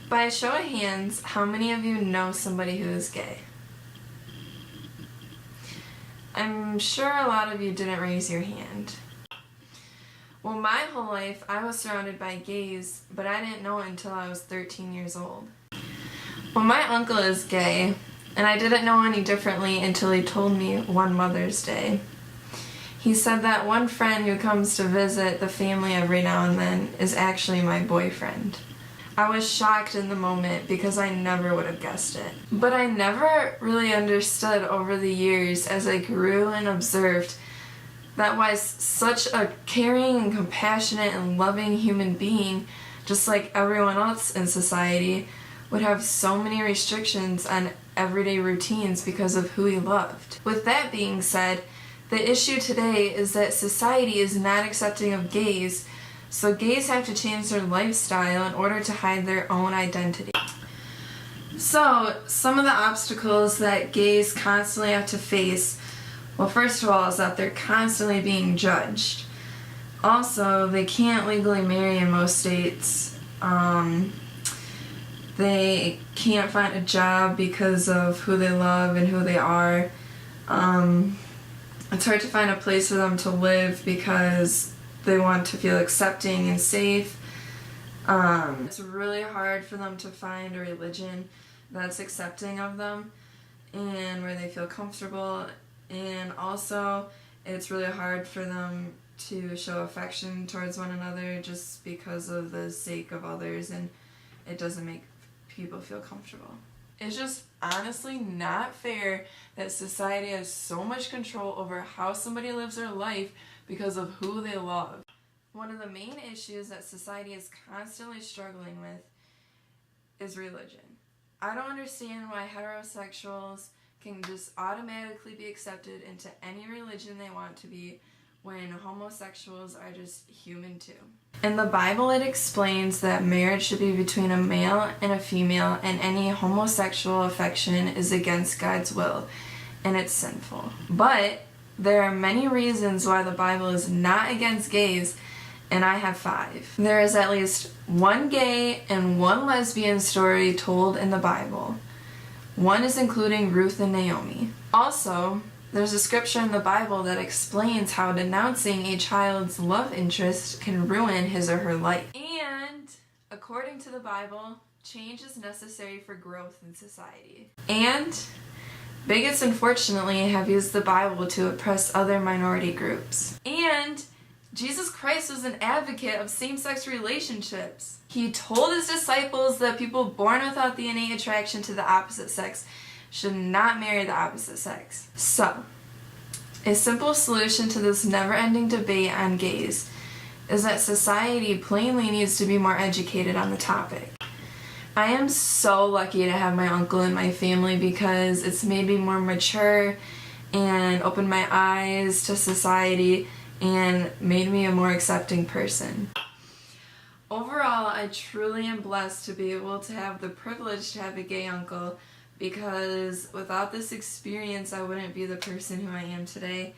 By a show of hands, how many of you know somebody who is gay? I'm sure a lot of you didn't raise your hand. Well, my whole life I was surrounded by gays, but I didn't know it until I was 13 years old. Well, my uncle is gay, and I didn't know any differently until he told me one Mother's Day. He said that one friend who comes to visit the family every now and then is actually my boyfriend. I was shocked in the moment because I never would have guessed it. But I never really understood over the years as I grew and observed that why such a caring and compassionate and loving human being, just like everyone else in society, would have so many restrictions on everyday routines because of who he loved. With that being said, the issue today is that society is not accepting of gays, so gays have to change their lifestyle in order to hide their own identity. So, some of the obstacles that gays constantly have to face, well, first of all, is that they're constantly being judged. Also, they can't legally marry in most states. They can't find a job because of who they love and who they are. It's hard to find a place for them to live because they want to feel accepting and safe. It's really hard for them to find a religion that's accepting of them and where they feel comfortable. And also, it's really hard for them to show affection towards one another just because of the sake of others, and it doesn't make people feel comfortable. It's just honestly not fair that society has so much control over how somebody lives their life because of who they love. One of the main issues that society is constantly struggling with is religion. I don't understand why heterosexuals can just automatically be accepted into any religion they want to be when homosexuals are just human too. In the Bible, it explains that marriage should be between a male and a female, and any homosexual affection is against God's will, and it's sinful. But there are many reasons why the Bible is not against gays, and I have 5. There is at least one gay and one lesbian story told in the Bible. One is including Ruth and Naomi. Also, there's a scripture in the Bible that explains how denouncing a child's love interest can ruin his or her life. And, according to the Bible, change is necessary for growth in society. And bigots, unfortunately, have used the Bible to oppress other minority groups. And Jesus Christ was an advocate of same-sex relationships. He told his disciples that people born without the innate attraction to the opposite sex should not marry the opposite sex. So, a simple solution to this never-ending debate on gays is that society plainly needs to be more educated on the topic. I am so lucky to have my uncle in my family because it's made me more mature and opened my eyes to society and made me a more accepting person. Overall, I truly am blessed to be able to have the privilege to have a gay uncle, because without this experience I wouldn't be the person who I am today.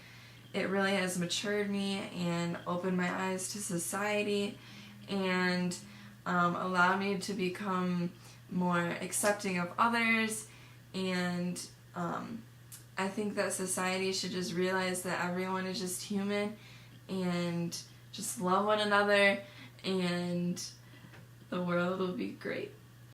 It really has matured me and opened my eyes to society and allowed me to become more accepting of others, and I think that society should just realize that everyone is just human and just love one another, and the world will be great.